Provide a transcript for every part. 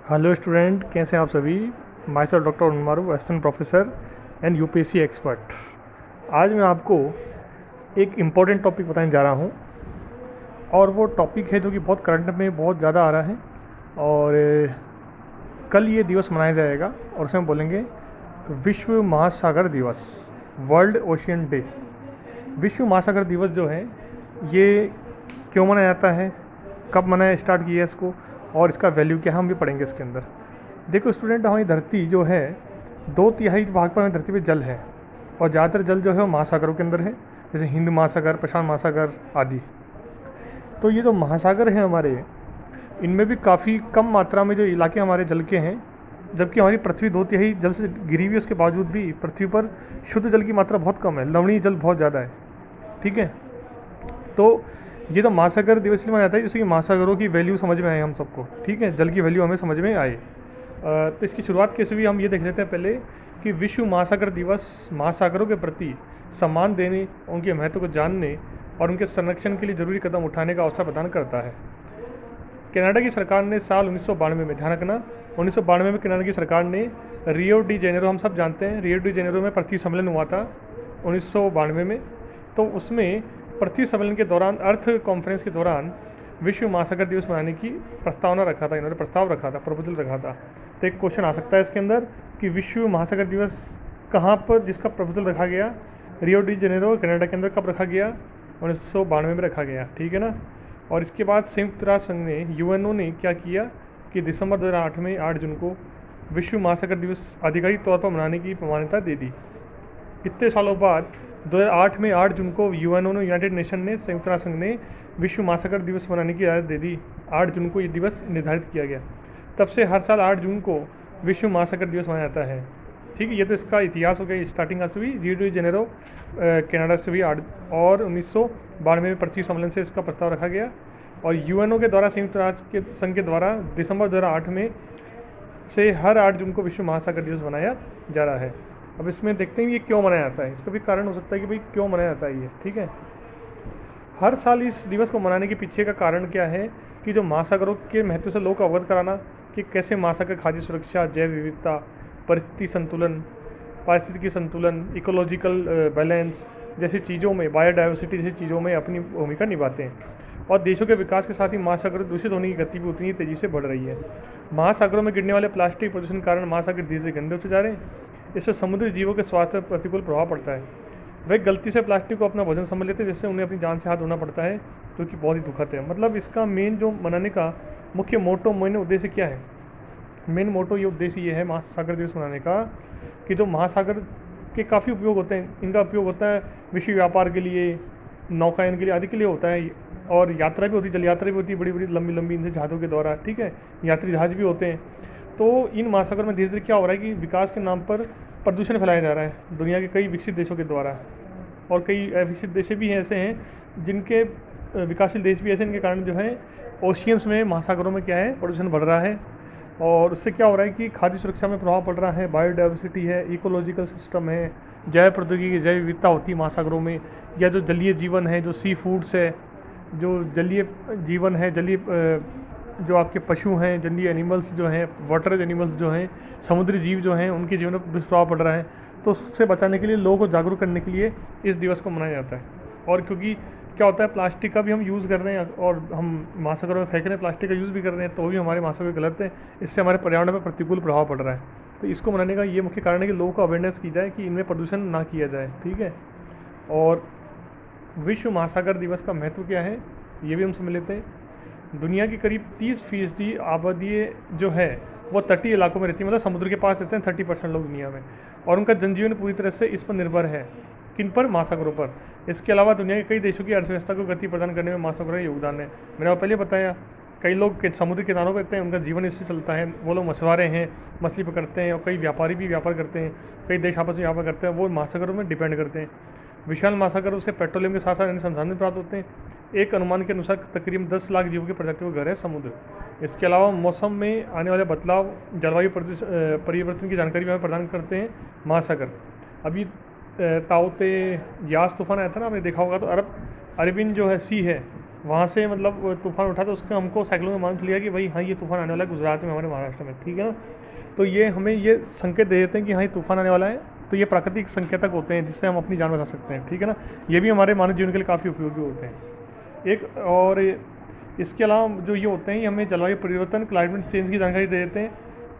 Hello student, कैसे हैं आप सभी। Myself doctor Unmaru, assistant professor and UPSC expert. आज मैं आपको एक इम्पॉर्टेंट टॉपिक बताने जा रहा हूँ और वो टॉपिक है जो कि बहुत करंट में बहुत ज़्यादा आ रहा है। और कल ये दिवस मनाया जाएगा और उसमें बोलेंगे विश्व महासागर दिवस, वर्ल्ड ओशियन डे। विश्व महासागर दिवस जो है ये क्यों मनाया जाता है, कब मनाया स्टार्ट किया इसको और इसका वैल्यू क्या है, हम भी पढ़ेंगे इसके अंदर। देखो स्टूडेंट, हमारी धरती जो है 2/3 भाग पर हमारी धरती पे जल है और ज़्यादातर जल जो है वो महासागरों के अंदर है, जैसे हिंद महासागर, प्रशांत महासागर आदि। तो ये जो महासागर हैं हमारे, इनमें भी काफ़ी कम मात्रा में जो इलाके हमारे जल के हैं, जबकि हमारी पृथ्वी 2/3 जल से घिरी हुई है। उसके बावजूद भी पृथ्वी पर शुद्ध जल की मात्रा बहुत कम है, लवणीय जल बहुत ज़्यादा है। ठीक है, तो ये तो महासागर दिवस इसलिए मनाया जाता है जिससे कि महासागरों की वैल्यू समझ में आए हम सबको। ठीक है, जल की वैल्यू हमें समझ में आए। तो इसकी शुरुआत कैसे हुई हम ये देख लेते हैं पहले कि विश्व महासागर दिवस महासागरों के प्रति सम्मान देने, उनके महत्व को जानने और उनके संरक्षण के लिए जरूरी कदम उठाने का अवसर प्रदान करता है। कनाडा की सरकार ने साल 1992 में, ध्यान रखना, 1992 में कनाडा की सरकार ने रियो डी जेनेरो, हम सब जानते हैं रियो डी जेनेरो में पृथ्वी सम्मेलन हुआ था 1992 में। तो उसमें पृथ्वी सम्मेलन के दौरान, अर्थ कॉन्फ्रेंस के दौरान विश्व महासागर दिवस मनाने की प्रस्तावना रखा था, इन्होंने प्रस्ताव रखा था, प्रपोजल रखा था। तो एक क्वेश्चन आ सकता है इसके अंदर कि विश्व महासागर दिवस कहाँ पर जिसका प्रपोजल रखा गया, रियो डी जेनेरो कनाडा के अंदर, कब रखा गया, 1992 में रखा गया। ठीक है ना। और इसके बाद संयुक्त राष्ट्र संघ ने, यूएनओ ने क्या किया कि दिसंबर 2008 में 8 जून को विश्व महासागर दिवस आधिकारिक तौर पर मनाने की मान्यता दे दी। इतने सालों बाद 2008 में 8 जून को यूएनओ ने, यूनाइटेड नेशन ने, संयुक्त राष्ट्र संघ ने विश्व महासागर दिवस मनाने की इजाज़त दे दी। 8 जून को ये दिवस निर्धारित किया गया। तब से हर साल 8 जून को विश्व महासागर दिवस मनाया जाता है। ठीक है, ये तो इसका इतिहास हो गया। स्टार्टिंग से हुई रियो डी जेनेरो कनाडा से हुई 8 और 1992 में पृथ्वी सम्मेलन से इसका प्रस्ताव रखा गया और यूएनओ के द्वारा, संयुक्त राष्ट्र के संघ के द्वारा दिसंबर 2008 में से हर 8 जून को विश्व महासागर दिवस मनाया जा रहा है। अब इसमें देखते हैं ये क्यों मनाया जाता है। इसका भी कारण हो सकता है कि भाई क्यों मनाया जाता है ये। ठीक है, हर साल इस दिवस को मनाने के पीछे का कारण क्या है कि जो महासागरों के महत्व से लोगों को अवगत कराना कि कैसे महासागर खाद्य सुरक्षा, जैव विविधता, पारिस्थितिकी संतुलन, इकोलॉजिकल बैलेंस जैसी चीज़ों में, बायोडाइवर्सिटी जैसी चीज़ों में अपनी भूमिका निभाते हैं। और देशों के विकास के साथ ही महासागर दूषित होने की गति भी उतनी तेज़ी से बढ़ रही है। महासागरों में गिरने वाले प्लास्टिक प्रदूषण के कारण महासागर धीरे धीरे गंदे होते जा रहे हैं। इससे समुद्री जीवों के स्वास्थ्य पर प्रतिकूल प्रभाव पड़ता है। वे गलती से प्लास्टिक को अपना भोजन समझ लेते हैं, जिससे उन्हें अपनी जान से हाथ धोना पड़ता है, जो कि बहुत ही दुखद है। मतलब इसका मेन जो मनाने का मुख्य मोटो, मेन उद्देश्य क्या है? मेन मोटो ये उद्देश्य ये है महासागर दिवस मनाने का कि जो महासागर के काफ़ी उपयोग होते हैं, इनका उपयोग होता है विश्व व्यापार के लिए, नौकायन के लिए आदि के लिए होता है। और यात्रा भी होती है, जल यात्रा भी होती है, बड़ी बड़ी लंबी लंबी इनसे जहाज़ों के द्वारा। ठीक है, यात्री जहाज भी होते हैं। तो इन महासागर में धीरे धीरे क्या हो रहा है कि विकास के नाम पर प्रदूषण फैलाया जा रहा है दुनिया के कई विकसित देशों के द्वारा। और कई विकसित देश भी ऐसे हैं जिनके, विकासशील देश भी ऐसे, इनके कारण जो है ओशियंस में, महासागरों में क्या है, प्रदूषण बढ़ रहा है। और उससे क्या हो रहा है कि खाद्य सुरक्षा में प्रभाव पड़ रहा है, बायोडाइवर्सिटी है, इकोलॉजिकल सिस्टम है, जैव प्रौद्योगिकी, जैव विविधता होती है महासागरों में, या जो जलीय जीवन है, जो सी फूड्स है, जो जलीय जीवन है, जलीय जो आपके पशु हैं, जलीय एनिमल्स जो हैं, वाटर एनिमल्स जो हैं, समुद्री जीव जो हैं, उनके जीवन पर दुष्प्रभाव पड़ रहा है। तो उससे बचाने के लिए, लोगों को जागरूक करने के लिए इस दिवस को मनाया जाता है। और क्योंकि क्या होता है, प्लास्टिक का भी हम यूज़ कर रहे हैं और हम महासागरों में फेंक रहे हैं, प्लास्टिक का यूज़ भी कर रहे हैं, तो भी हमारे महासागर गलत है। इससे हमारे पर्यावरण पर प्रतिकूल प्रभाव पड़ रहा है। तो इसको मनाने का ये मुख्य कारण है कि लोगों को अवेयरनेस की जाए कि इनमें प्रदूषण ना किया जाए। ठीक है, और विश्व महासागर दिवस का महत्व क्या है ये भी हम समझ लेते हैं। दुनिया की करीब 30% आबादी जो है वो तटीय इलाकों में रहती है, मतलब समुद्र के पास रहते हैं 30% लोग दुनिया में, और उनका जनजीवन पूरी तरह से इस पर निर्भर है। किन पर? महासागरों पर। इसके अलावा दुनिया के कई देशों की अर्थव्यवस्था को गति प्रदान करने में महासागरों का योगदान है। मैंने आपको पहले बताया, कई लोग समुद्र के किनारों पर रहते हैं, उनका जीवन इससे चलता है। वो लोग मछुआरे हैं, मछली पकड़ते हैं, और कई व्यापारी भी व्यापार करते हैं, कई देश आपस में व्यापार करते हैं, वो महासागरों में डिपेंड करते हैं। विशाल महासागरों से पेट्रोलियम के साथ साथ अन्य संसाधन प्राप्त होते हैं। एक अनुमान के अनुसार तकरीबन 10 लाख जीवों की प्रजातियों का घर है समुद्र। इसके अलावा मौसम में आने वाले बदलाव, जलवायु परिवर्तन की जानकारी भी हमें प्रदान करते हैं महासागर। अभी ताउते यास तूफान आया था ना, आपने देखा होगा। तो अरबियन जो है सी है, वहाँ से मतलब तूफ़ान उठा तो उसका हमको साइक्लोन में मालूम चल गया कि भाई हाँ ये तूफ़ान आने वाला है गुजरात में, हमारे महाराष्ट्र में, ठीक है ना। तो ये हमें ये संकेत दे देते हैं कि हाँ ये तूफ़ान आने वाला है। तो ये प्राकृतिक संकेतक होते हैं जिससे हम अपनी जान बचा सकते हैं, ठीक है ना। ये भी हमारे मानव जीवन के लिए काफ़ी उपयोगी होते हैं। एक और इसके अलावा जो ये होते हैं ये हमें जलवायु परिवर्तन, क्लाइमेट चेंज की जानकारी दे देते हैं।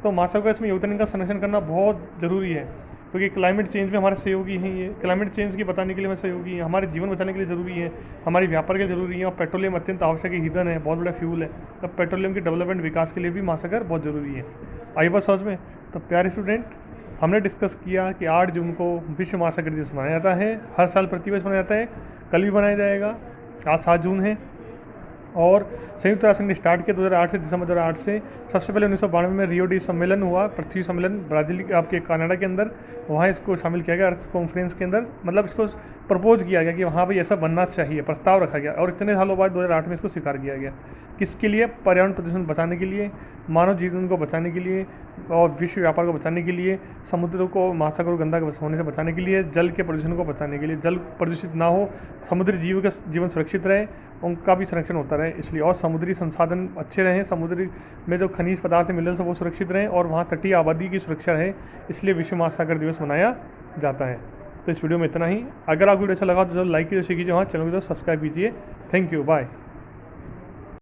तो महासागर का इसमें योगदान, इनका संरक्षण करना बहुत ज़रूरी है, क्योंकि क्लाइमेट चेंज में हमारे सहयोगी हैं। ये क्लाइमेट चेंज की बताने के लिए हमें सहयोगी हैं, हमारे जीवन बचाने के लिए ज़रूरी है, हमारी व्यापार के लिए ज़रूरी है। और पेट्रोलियम अत्यंत आवश्यक ईंधन है, बहुत बड़ा फ्यूल है। तो पेट्रोलियम की डेवलपमेंट विकास के लिए भी महासागर बहुत ज़रूरी है। आई बात समझ में। तो प्यारे स्टूडेंट, हमने डिस्कस किया कि 8 जून को विश्व महासागर दिवस मनाया जाता है। हर साल प्रतिवर्ष मनाया जाता है, कल भी मनाया जाएगा। आज 7 जून है। और संयुक्त राष्ट्र संघ ने स्टार्ट किया 2008 से, दिसंबर 2008 से। सबसे पहले 1992 में रियो डी सम्मेलन हुआ, पृथ्वी सम्मेलन, ब्राज़ील आपके कनाडा के अंदर। वहाँ इसको शामिल किया गया अर्थ कॉन्फ्रेंस के अंदर, मतलब इसको प्रपोज किया गया कि वहाँ पर ऐसा बनना चाहिए, प्रस्ताव रखा गया। और इतने सालों बाद 2008 में इसको स्वीकार किया गया। किसके लिए? पर्यावरण प्रदूषण बचाने के लिए, मानव जीवन को बचाने के लिए, और विश्व व्यापार को बचाने के लिए, समुद्रों को, महासागर गंदा होने से बचाने के लिए, जल के प्रदूषण को बचाने के लिए, जल प्रदूषित ना हो, समुद्री जीव का जीवन सुरक्षित रहे, उनका भी संरक्षण होता रहे इसलिए, और समुद्री संसाधन अच्छे रहें, समुद्री में जो खनिज पदार्थ मिनरल्स वो सुरक्षित रहें, और वहाँ तटीय आबादी की सुरक्षा रहे, इसलिए विश्व महासागर दिवस मनाया जाता है। तो इस वीडियो में इतना ही। अगर आपको वीडियो अच्छा लगा तो लाइक कीजिए, शेयर कीजिए, वहाँ चैनल को सब्सक्राइब कीजिए। Thank you, bye.